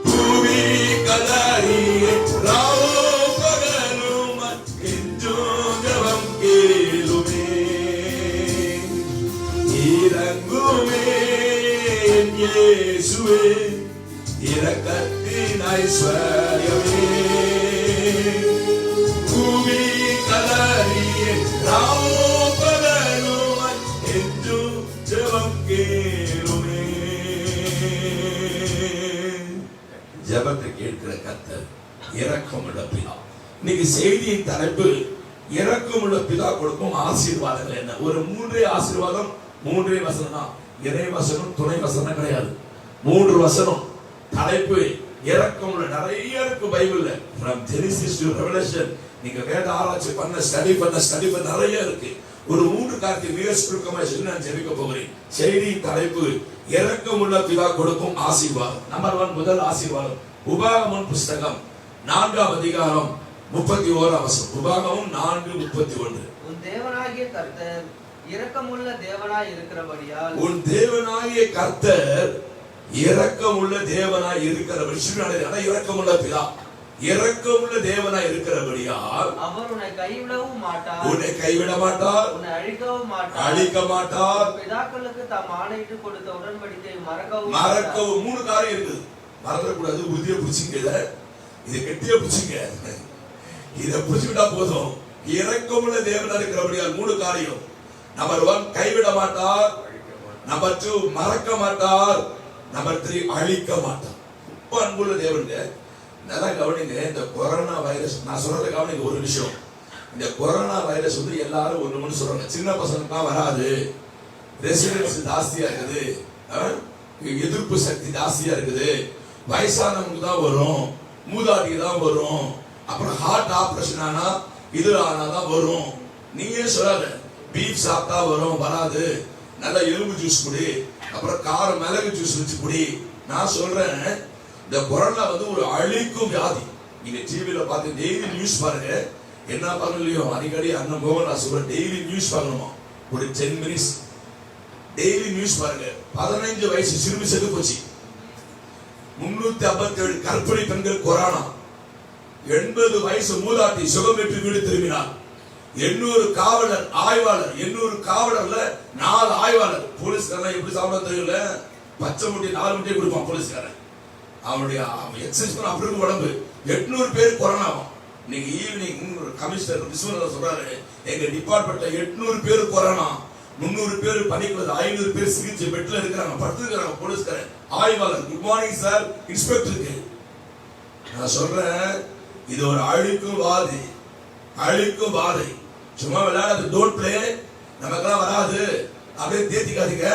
பூமி கலரியே ராவும் பகலும் என்றும் ஜெபம் கேளுமே. இறங்குமே என் இயேசுவே, இரக்கத்தின் ஐஸ்வர்யமே, பூமி கலரியே ராவும் பகலும் என்றும் ஜெபம் கேளுமே. ஜெபத்தை கேட்கிற கர்த்தர் இரக்கமுள்ள பிதா. இன்னைக்கு செய்தியின் தலைப்பு இரக்கமுள்ள பிதா கொடுக்கும் ஆசீர்வாதங்கள் என்ன? ஒரு 3 ஆசீர்வாதம், 3 வசனம் தான். இறை வசனம், துணை வசனம் கிடையாது. 3 வசனம். தலைப்பு இரக்கமுள்ள. நிறைய இருக்கு பைபிள்ல, from Genesis to Revelation. நீங்க வேத ஆராய்ச்சி பண்ண ஸ்டடி பண்ண நிறைய இருக்கு. ஒரு 3 காரியத்தை மிக சுருக்கமா சொல்லி நான் ஜெபிக்க போகிறேன். செய்தியின் தலைப்பு இரக்கமுள்ள பிதா கொடுக்கும் ஆசீர்வாதம். நம்பர் 1, முதல் ஆசீர்வாதம் உபாகமம் புஸ்தகம் 4ஆம் அதிகாரம் 31ஆம் வசனம். உபாகமம் 4:31. உன் தேவனாகிய கர்த்தர் இரக்கமுள்ள தேவனாய் இருக்கிறபடியால், உன் தேவனாகிய கர்த்தர் இரக்கமுள்ள தேவனாய் இருக்கிறபடியால், இரக்கமுள்ள பிதா, இரக்கமுள்ள தேவனாய் இருக்கிறபடியால் அவர் உன்னை கைவிடவும் மாட்டார், உன்னை கைவிட மாட்டார், உன்னை அழிக்கவும் மாட்டார், அழிக்க மாட்டார். பிதாக்களுக்கு தாம் ஆணையிட்டு கொடுத்த உடன்படிக்கை மறக்கவும். 3 காரியம் இருக்குது. மறந்துடக்கூடாது. உறுதியை பிடிச்சிங்க, இதை கெட்டிய பிடிச்சிங்க. இதை பிடிச்சுக்கிட்டா போதும். இரக்கமுள்ள தேவனாய் இருக்கிறபடியால் 3 காரியம். நம்பர் 1, கைவிட மாட்டார். நம்பர் 2, மறக்க மாட்டார். நம்பர் 3, அழிக்க மாட்டார். அன்புள்ள தேவன். நல்லா கவனிங்க. இந்த கொரோனா வைரஸ், நான் சொல்றதை கவனிங்க ஒரு விஷயம். இந்த கொரோனா வைரஸ் வந்து எல்லாரும் ஒண்ணு சொல்றாங்க. சின்ன பசங்களுக்கு வராது, ரெசிடென்ஸ் ஜாஸ்தியா இருக்குது, எதிர்ப்பு சக்தி ஜாஸ்தியா இருக்குது, வயசானவங்களுக்கு தான் வரும், மூதாட்டிக்கு தான் வரும், அப்புறம் ஹார்ட் ஆபரேஷன் ஆனா இது ஆனாதான் வரும். நீயே சொல்லாத. பீஃப் சாப்பிட்டா வரும், வராது. நல்லா எலும்பு ஜூஸ் குடி, அப்புறம் கார மிளகு ஜூஸ் வச்சு குடி. நான் சொல்றேன், இந்த கொரோனா வந்து ஒரு அழிக்கும் வியாதி. நீங்க டிவியில பார்த்து டெய்லி நியூஸ் பாருங்க. என்ன பார்க்கலையோ அடிக்கடி அண்ணன் மோகன் நான் சொல்றேன், டெய்லி நியூஸ் பார்க்கணுமா? ஒரு 10 மினிட்ஸ் டெய்லி நியூஸ் பாருங்க. 15 வயசு சிறுமி செத்து போச்சு. 357 கர்ப்பிணி பெண்கள் கொரோனா. 80 வயசு மூதாட்டி சுகம் பெற்று வீடு திரும்பினார். 800 காவலர் ஆய்வாளர், 800 காவலர்ல 4 ஆய்வாளர். போலீஸ்காரன் எப்படி சாப்பிட தெரியல, பச்சை முட்டை 4 முட்டை கொடுப்பான் போலீஸ்காரன். அவனுடைய எக்ஸசைஸ் பண்ண அப்படி இருக்கும் உடம்பு. 800 பேர் கொரோனாவும். இன்னைக்கு ஈவினிங் கமிஷனர் விஸ்வநாதன் சொல்றாரு, எங்க டிபார்ட்மெண்ட்ல 800 பேர் கொரோனா, 300 பேர் பணிக்குவது, 500 பேர் சிகிச்சை பெட்ல இருக்கிறாங்க, படுத்துக்கிறாங்க போலீஸ்காரன் ஆய்வாளர். குட் மார்னிங் சார் இன்ஸ்பெக்டருக்கு. நான் சொல்றேன், இது ஒரு அழிக்கும் வாதி, அழிக்கும் வாதை. சும்மா விளையாடாது, டோன்ட் பிளே. நமக்கெல்லாம் வராது அப்படியே தேத்திக்காதீங்க.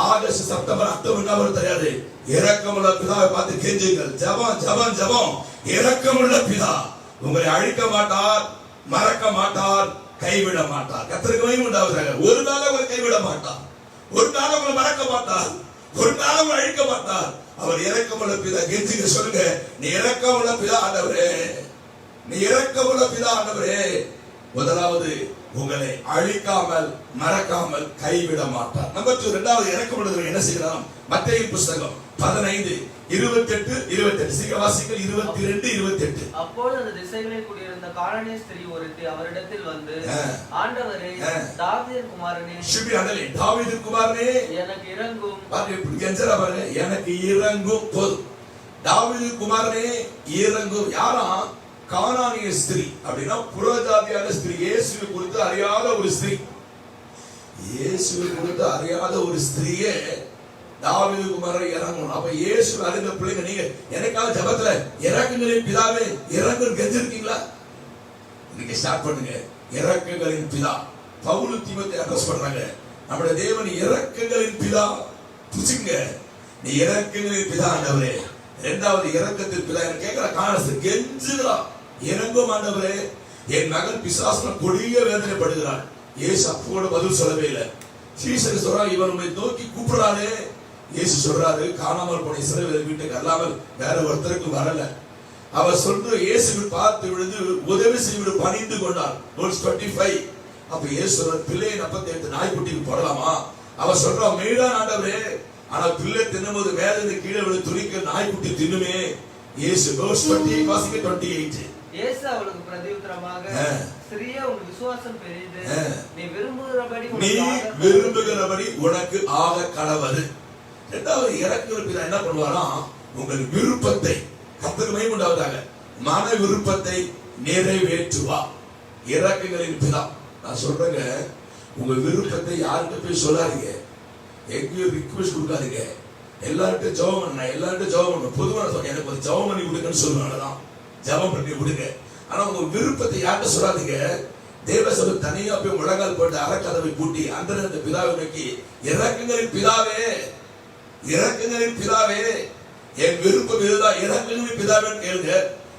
ஆகஸ்ட் செப்டம்பர் அக்டோபர் என்ன வரும் தெரியாது. இரக்கமுள்ள பிதாவை பார்த்து கெஞ்சுங்கள். ஜெபம் ஜெபம் ஜெபம். இரக்கமுள்ள பிதா உங்களை அழிக்க மாட்டார், மறக்க மாட்டார், கைவிட மாட்டார். கர்த்தருக்கு மகிமை உண்டாவதாக. ஒரு நாள் உங்களை கைவிட மாட்டார், ஒரு நாள் உங்களை மறக்க மாட்டார், ஒரு நாள் உங்களை அழிக்க மாட்டார். அவர் இரக்கமுள்ள பிதா. கெஞ்சுங்க, சொல்லுங்க, நீ இரக்கமுள்ள பிதா ஆண்டவரே, நீ இரக்கமுள்ள பிதா ஆண்டவரே. முதலாவது, உங்களை அழிக்காமல் மறக்காமல் கைவிட மாட்டார். நம்பர் 2, இரண்டாவது இரக்கமுள்ளவர் என்ன செய்யலாம்? மத்தேயு புஸ்தகம் 15:28. சீக்கிரம் வாசிங்கள். 22:28. அப்பொழுது அந்த திசைகளில் குடியிருந்த கானானிய ஸ்திரீ ஒருத்தி அவரிடத்தில் வந்து, ஆண்டவரே, தாவீதின் குமாரனே, தாவீதின் குமாரனே, எனக்கு இறங்கும். பாருங்க எப்படி கெஞ்சறா பாருங்க. எனக்கு இறங்கும். போதும். தாவீதின் குமாரனே இறங்கும். யாரா? கானானிய ஸ்திரீ. அப்படின்னா புறஜாதியான ஸ்திரீ. இயேசுவை குறித்து அறியாத ஒரு ஸ்திரீ. இயேசுவை குறித்து அறியாத ஒரு ஸ்திரீயே தாவீது குமாரனை இறங்கணும். அப்ப இயேசு அறிந்த பிள்ளைங்க நீங்க எனக்காக ஜெபத்துல இறக்குங்களின் பிதாவே இறங்கு கெஞ்சிருக்கீங்களா? இன்னைக்கு ஸ்டார்ட் பண்ணுங்க. இறக்குகளின் பிதா. பவுல் தீமோத்தேயுவை அட்ரஸ் பண்றாங்க. நம்முடைய தேவன் இறக்குகளின் பிதா. புடிச்சுங்க, நீ இறக்குங்களின் பிதா ஆண்டவரே. இரண்டாவது இரக்கத்தின் பிதா. கேட்கிற காரணம் கெஞ்சுகிறா, இறங்கும் ஆண்டவரே. என் மகன் பிசாசுல கொடிய வேதனைப்படுகிறான். இயேசு அப்போட பதில் சொல்லவே இல்லை. சீசர் சொல்றா, இவன் உண்மை நோக்கி கூப்பிடுறானே. இயேசு சொல்றாரு, காணாமல் போன இஸ்ரவேல் வீட்டுக்கு அல்லாமல் வேற ஒருத்தருக்கு வரல. அவர் சொல்ற இயேசுவை பார்த்து விழுந்து உதவி செய்து பணிந்து கொண்டார். Verse 25. அப்ப இயேசு சொல்ற, பிள்ளையை நப்பத்தை எடுத்து நாய்க்குட்டிக்கு போடலாமா? அவர் சொல்றா, மெய்தான் ஆண்டவரே, ஆனா பிள்ளை தின்னும்போது மேல இருந்து கீழே விழுந்து துணிக்க நாய்க்குட்டி தின்னுமே. இயேசு Verse 28 வாசிக்க 28. இயேசு அவளுக்கு பிரதியுத்தரமாக, ஸ்திரீயே, உன் விசுவாசம் பெரிது, நீ விரும்புகிறபடி உனக்கு ஆக கடவது. இரண்டாவது இறக்குகிற பிதா என்ன பண்ணுவாராம், உங்கள் விருப்பத்தை, கர்த்தருக்கு மகிமை உண்டாவதாக, மன விருப்பத்தை நிறைவேற்றுவா. இறக்குகளின் பிதா. நான் சொல்றேங்க, உங்க விருப்பத்தை யார்கிட்ட போய் சொல்லாதீங்க, எங்கேயும் ரிக்வெஸ்ட் கொடுக்காதீங்க. எல்லார்ட்டும் ஜெபம் பண்ண, எல்லார்ட்டும் ஜெபம் பண்ண. பொதுவான சொல்ல, எனக்கு ஒரு ஜெபம் பண்ணி கொடுங்கன்னு சொல்லுவாங்கதான், ஜெபம் பண்ணி கொடுங்க. ஆனா உங்க விருப்பத்தை யார்கிட்ட சொல்லாதீங்க. தேவசபை தனியா போய் முழங்கால் போட்டு அறக்கதவை பூட்டி அந்த பிதாவை நோக்கி, இறக்குங்களின் பிதாவே, இறக்குங்களின் பிதாவே, என் விருப்பம் இதுதான், இறக்குங்களின் பிதாவேன்னு கேளுங்க.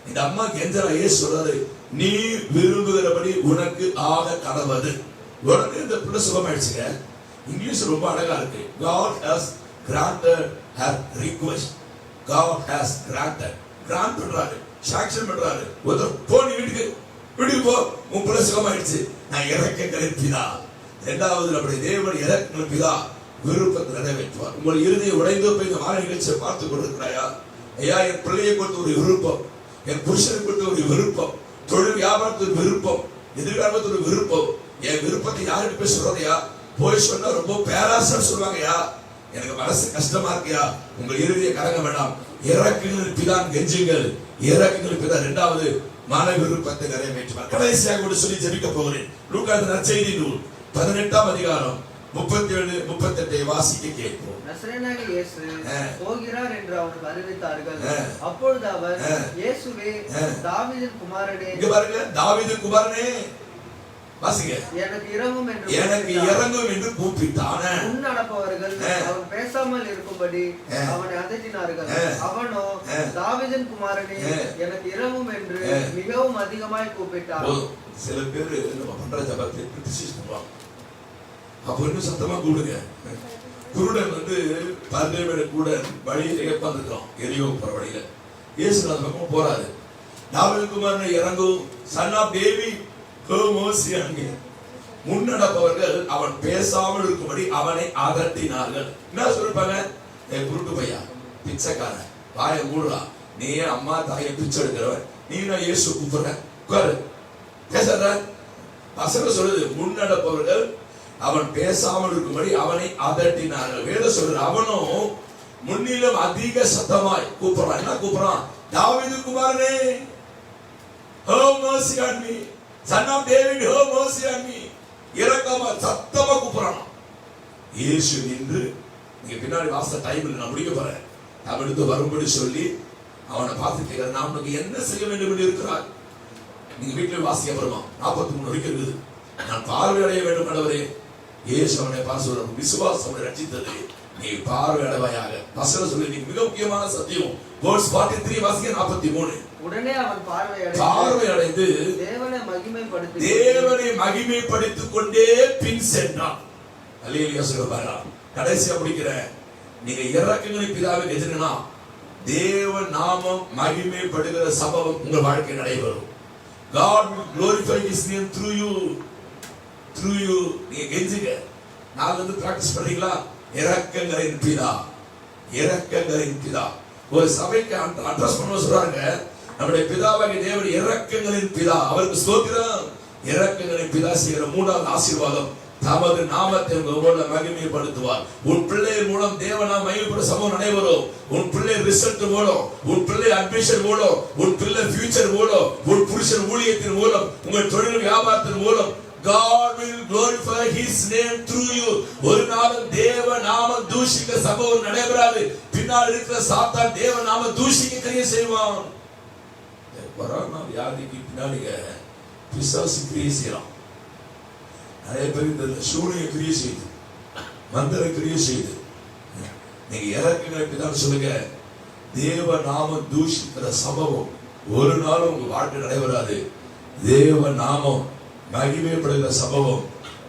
இந்த அம்மா கெஞ்சரா இயேசு சொல்றாரு, நீ விரும்புகிறபடி உனக்கு ஆக கடவது. உடனே இந்த பிள்ளை சுகமாயிடுச்சுங்க. இங்கிலீஷ் ரொம்ப அழகா இருக்கு. God has granted her request. God has granted. Grant பண்றாரு, சாங்ஷன் பண்றாரு. ஒருத்தர் போனி வீட்டுக்கு போ, உன் பிள்ளை சுகமாயிடுச்சு. நான் இறக்கங்களின் பிதா. இரண்டாவது நம்முடைய தேவன் இறக்கங்களின் பிதா விருப்பத்தை நிறைவேற்றுவார். உங்கள் இறுதியை உடைந்து போய் இந்த மாலை நிகழ்ச்சியை பார்த்து கொண்டிருக்கிறாயா? ஐயா, என் பிள்ளையை கொடுத்த ஒரு விருப்பம், என் புருஷனை கொடுத்த ஒரு விருப்பம், தொழில் வியாபாரத்துக்கு விருப்பம், எதிர்காலத்துக்கு விருப்பம். என் விருப்பத்தை யாருக்கு போய் சொல்றதையா? போய் சொன்னா ரொம்ப பேராசம் சொல்லுவாங்கயா, எனக்கு மனசு கஷ்டமா இருக்கியா? உங்கள் இறுதியை கலங்க வேண்டாம். இறக்குகளின் பிதான் கெஞ்சுங்கள். இறக்குகளின் பிதா இரண்டாவது மன விருப்பத்தை நிறைவேற்றுவார். கடைசியாக கூட சொல்லி ஜெபிக்க போகிறேன். லூக்கா நற்செய்தி நூல் 18ஆம் அதிகாரம் 37-38 வாசிக்க கேட்போம். நசரேயனாகிய இயேசு போகிறார் என்று அவருக்கு அறிவித்தார்கள். அப்பொழுது அவர், இயேசுவே, தாவீதின் குமாரனே, இங்க பாருங்க, தாவீதின் குமாரனே, வாசிங்க, எனக்கு இறங்கும் என்று கூப்பிட்டான. முன்னடப்பவர்கள் அவன் பேசாமல் இருக்கும்படி அவனை அதட்டினார்கள். அவனோ, தாவீதின் குமாரனே, எனக்கு இறங்கும் என்று மிகவும் அதிகமாய் கூப்பிட்டான். சில பேரு நம்ம பண்ற ஜபத்தை கிரிட்டிசைஸ் பண்ணுவாங்க. அப்ப இன்னும் சத்தமா கூடுங்க. குருடன் பார்வையிட கூட வழியில உட்கார்ந்துருக்கான், எரியோ போற வழியில. இயேசு அந்த பக்கம் போறாரு. தாவீது குமாரனை இறங்கும், சன் ஆஃப் டேவிட், முன்னடப்பவர்கள் அவன் பேசாமல் இருக்கும்படி அவனை அதட்டினார்கள். என்ன சொல்லிருப்பாங்க? குருட்டு பையா, பிச்சைக்காரன், வாயை மூடுறா, நீ அம்மா தாயை பிச்சை எடுக்கிறவன், நீ நான் இயேசு கூப்பிடுற, உட்காரு, பேசாத. வசனம் சொல்லுது, முன்னடப்பவர்கள் அவன் பேசாமல் இருக்கும்படி அவனை அதட்டினார்கள். வேத சொல்றது, அவனும் முன்னிலும் அதிக சத்தமாய் கூப்பிடுறான். என்ன கூப்பிடுறான்? தாவீது குமாரனே, have mercy on me. Son of David, have mercy on me. இறக்கமா சத்தமா கூப்பிடுறான். இயேசு நின்று, நீங்க பின்னாடி வாச டைம்ல நான் முடிக்க போறேன், அவனுக்கு வரும்படி சொல்லி அவனை பார்த்து கேட்கிற, நான் உனக்கு என்ன செய்ய வேண்டும் என்று இருக்கிறாய்? நீங்க வீட்டுல வாசிக்க வருமா? 43 வரைக்கும் இருக்குது. நான் பார்வையடைய வேண்டும் ஆண்டவரே. இயேசு அவனை பார்த்து சொல்ற, விசுவாசம் அவனை ரட்சித்தது, நீ பார்வையடைவாயாக. வசனம் சொல்லி, நீ மிக முக்கியமான சத்தியம். Verse 43 வாசிக்க 43. உடனே அவன் பார்வையடைந்து தேவனை மகிமைப்படுத்திக் கொண்டே பின் சென்றான். அல்லேலூயா சொல்லுவாரா? கடைசியா முடிக்கிற, நீங்க இறக்கங்களின் பிதாவை கெஞ்சினா தேவ நாமம் மகிமைப்படுகிற சம்பவம் உங்கள் வாழ்க்கை நடைபெறும். God will glorify his name through you. நீங்க கெஞ்சுங்க. நான் பிராக்டிஸ் பண்றீங்களா? இறக்கங்களின் பிதா, இறக்கங்களின் பிதா. ஒரு சபைக்கு அட்ரஸ் பண்ண சொல்றாங்க, நம்முடைய பிதாவாகிய தேவன் இறக்கங்களின் பிதா. அவருக்கு ஸ்தோத்திரம். இறக்கங்களின் பிதா செய்கிற மூன்றாவது ஆசீர்வாதம், தமது நாமத்தை உங்களோட மகிமைப்படுத்துவார். உன் பிள்ளையின் மூலம் தேவனா மகிமைப்படும் சம்பவம் நடைபெறும். உன் பிள்ளை ரிசல்ட் மூலம், உன் பிள்ளை அட்மிஷன் மூலம், உன் பிள்ளை ஃபியூச்சர் மூலம், உன் புருஷன் ஊழியத்தின் மூலம், உங்கள் தொழில் வியாபாரத்தின் மூலம் God will glorify his name through you. ஒரு நாளும் தேவ நாமம் தூஷிக்க சம்பவம் நடைபெறாது. பின்னால் இருக்கிற சாத்தான் தேவ நாமம் தூஷிக்க கிரியை செய்வான். கொரோனா வியாதிக்கு பின்னாடி பிசாசு கிரியை செய்யலாம். நிறைய பேர் இந்த சூனிய கிரியை செய்து, மந்திர கிரியை செய்து, நீங்க இறக்குங்களை பின்னால் சொல்லுங்க, தேவ நாமம் தூஷிக்கிற சம்பவம் ஒரு நாளும் உங்க வாழ்க்கை நடைபெறாது. தேவ நாமம் மகிமைப்படுகிற சம்பவம்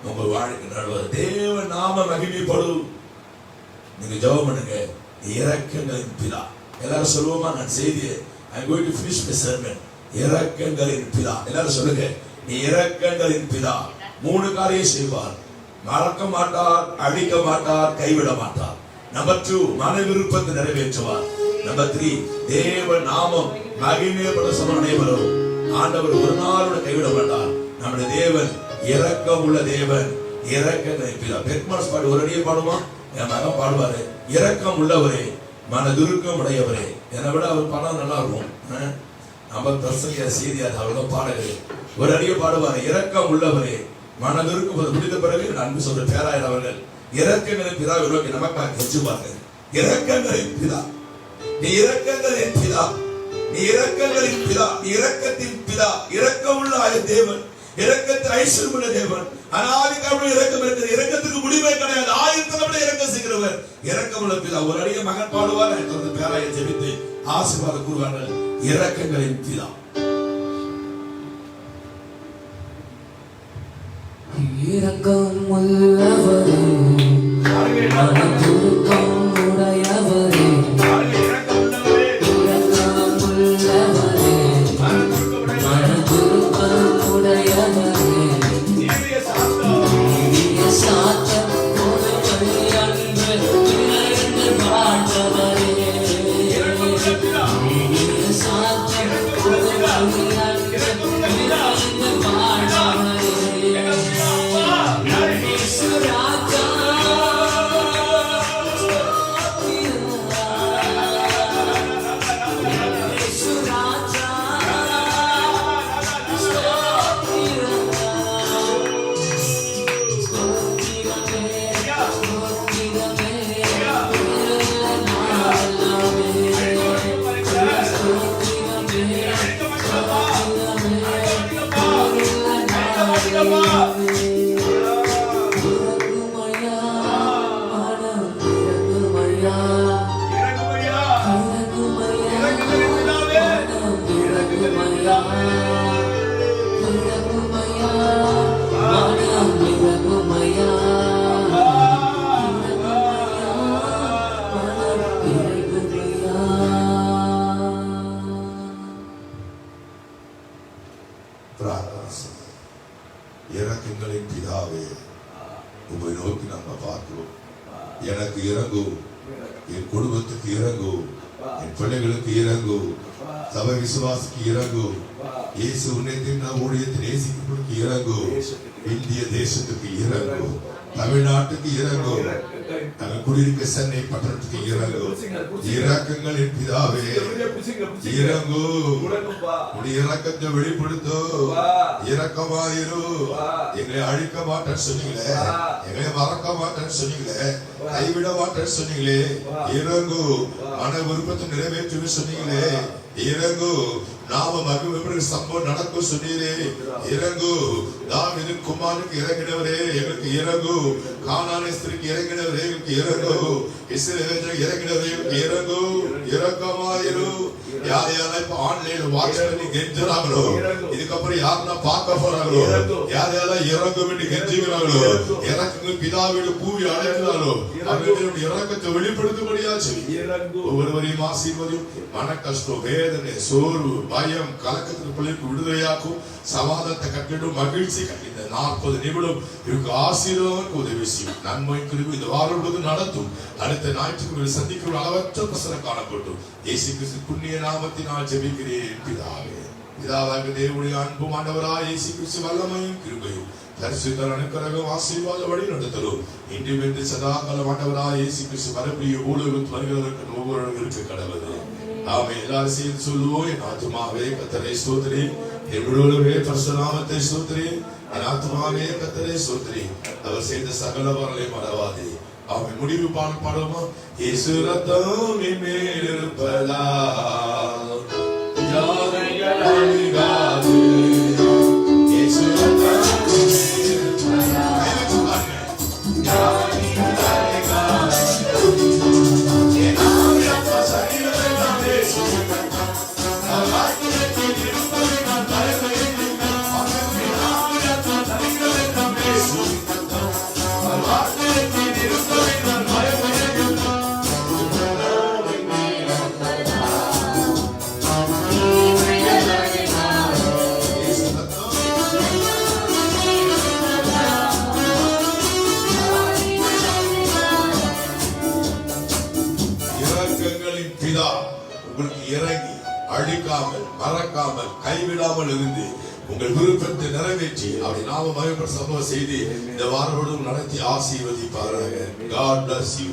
உங்க வாழ்க்கை நடவது. தேவ நாம மகிமைப்படும். நீங்க ஜெபம் பண்ணுங்க. இரக்கங்களின் பிதா. எல்லாரும் சொல்லுவோமா? நான் செய்தியை I'm going to finish my sermon. இரக்கங்களின் பிதா. எல்லாரும் சொல்லுங்க. நீ இரக்கங்களின் பிதா. 3 காரியம் செய்வார். மறக்க மாட்டார், அழிக்க மாட்டார், கைவிட மாட்டார். நம்பர் 2, மன விருப்பத்தை நிறைவேற்றுவார். நம்பர் 3, தேவ நாமம் மகிமைப்பட சமநடைபெறும். ஆண்டவர் ஒரு நாளோட கைவிட மாட்டார். நம்முடைய தேவன் இரக்கம் உள்ள தேவன். இரக்கங்களின் பிதா. பெருமாள் பாடு ஒரு அடியே பாடுமா? என் மகன் பாடுவாரு. இரக்கம் உள்ளவரே, மனதுருக்கம் உடையவரே. என்னை விட அவர் பாடம் நல்லா இருக்கும். நம்ம பிரசங்க செய்தியார் அவர்கள் பாடகர் ஒரு அடியை பாடுவார். இரக்கம் உள்ளவரே, மனதுருக்கம். முடிந்த பிறகு அன்பு சொல்ற பேராயர் அவர்கள் இரக்கங்களின் பிதா நோக்கி நமக்காக கெஞ்சுவாங்க. இரக்கங்களின் பிதா, நீ இரக்கங்களின் பிதா, நீ இரக்கங்களின் பிதா, நீ இரக்கத்தின் பிதா. இரக்கமுள்ள தேவன், இரக்கத்தின் ஐஸ்வர்யமுள்ள தேவன். அனாதி காலமுள்ள இரக்கம் இருக்கிறது. இரக்கத்துக்கு முடிவே கிடையாது. 1000 தலைமுறை இரக்கம் செய்கிறவர் இரக்கமுள்ள பிதா. ஒரு அடிய மகன் பாடுவார். தொடர்ந்து பேராயை ஜெபித்து ஆசீர்வாதம் கூறுவார்கள். இரக்கங்களின் பிதா. இரக்கம் உள்ளவரே, மனதுருக்கம் உடையவரே, இரக்கம் உள்ளவரே, மனதுருக்கம் உடையவரே, நீதிய சாட்டம் கொடுமை அன்பு நிறைந்து வாழ்ந்தவரே, நீதிய சாட்டம் கொடுமை அன்பு நிறைந்து வாழ்ந்தவரே. இரக்கங்களின் பிதாவே, உம்மை நோக்கி நம்ம பார்க்கிறோம். எனக்கு இறங்கும், என் குடும்பத்துக்கு இறங்கும், என் பிள்ளைகளுக்கு இறங்கும், சபை விசுவாசிக்கு இறங்கும், இயேசு உன்னைத்தின் ஊழியத்தை நேசிக்கிறவர்களுக்கு இறங்கும், இந்திய தேசத்துக்கு இறங்கும், தமிழ்நாட்டுக்கு இறங்கும், நாங்கள் குடியிருக்க சென்னை பட்டணத்துக்கு இறங்கும். இரக்கங்களின் பிதாவே இறங்கும். உடைய இரக்கத்தை வெளிப்படுத்தும். இரக்கமாயிரு. எங்களை அழிக்க மாட்டேன்னு சொன்னீங்களே, எங்களை மறக்க மாட்டேன்னு சொன்னீங்களே, கைவிட மாட்டேன்னு சொன்னீங்களே, இறங்கு. மன விருப்பத்தை நிறைவேற்று சொன்னீங்களே, இறங்கு. நாம மகிழ்வு சம்பவம் நடக்கும் சொன்னீரே, இறங்கு. தாவீது குமாரனுக்கு இறங்கினவரே எங்களுக்கு இறங்கு. கானானிய ஸ்திரீக்கு இறங்கினவரே எங்களுக்கு இறங்கு. இஸ்ரவேலுக்கு இறங்கினவரே எங்களுக்கு இறங்கு. இரக்கமாயிரு. யார் யாரெல்லாம் இப்ப ஆன்லைன்ல வாட்ச் பண்ணி கெஞ்சுறாங்களோ, இதுக்கப்புறம் யாரெல்லாம் பார்க்க போறாங்களோ, யார் யாரெல்லாம் இறங்கும் என்று கெஞ்சுகிறாங்களோ, இறக்குங்கள் பிதாவிட கூவி அழைக்கிறாங்களோ, அவர்களுடைய இறக்கத்தை வெளிப்படுத்தும்படியாச்சு ஒவ்வொருவரையும் ஆசீர்வதியும். மன கஷ்டம், வேதனை, சோர்வு, பயம், கலக்கத்துக்கு பிள்ளைக்கு விடுதலையாக்கும். சமாதானத்தை கட்டிடும், மகிழ்ச்சி கட்டி இந்த 40 நிமிடம் இவருக்கு ஆசீர்வாதம் உதவி செய்யும். நன்மை கிருபை இந்த வாரம் முழுவதும் நடத்தும். அடுத்த ஞாயிற்றுக்கிழமை சந்திக்கும் அளவற்ற பிரசனம் காணப்பட்டும். இயேசு கிறிஸ்து புண்ணிய நாமத்தினால் ஜெபிக்கிறேன் பிதாவே. பிதாவாக தேவனுடைய அன்பும் ஆண்டவராய் இயேசு கிறிஸ்து வல்லமையும் கிருபையும் பரிசுத்த அனுக்கிரகம் ஆசீர்வாத வழி நடத்தலும் இன்றும் என்று சதாகாலம் ஆண்டவராய் இயேசு கிறிஸ்து மறுபடியும் ஊழலுக்கு வருகிறதற்கு ஒவ்வொரு இருக்க கடவுளே. நாம எல்லாரும் சேர்ந்து சொல்லுவோம். என் ஆத்துமாவே கர்த்தரை ஸ்தோத்திரி, என் முழுவதுமே பரிசுத்த நாமத்தை ஸ்தோத்திரி, என் ஆத்துமாவே கர்த்தரை ஸ்தோத்திரி, அவர் செய்த சகல வரலை மறவாதே. அவன் முடிவு பாடுமா? இயேசு ரத்தம் என் மேல் இருப்பதால் யாரைகள் அணுகாது. இயேசு ரத்தம் இரக்கங்களின் பிதா உங்களுக்கு இறங்கி அழிக்காமல் மறக்காமல் கைவிடாமல் இருந்து உங்கள் விருப்பத்தை நிறைவேற்றி அவருடைய நாம மகிமைப்பட சம்பவம் செய்து இந்த வாரம் நடத்தி ஆசீர்வதிப்பார்கள். God bless you.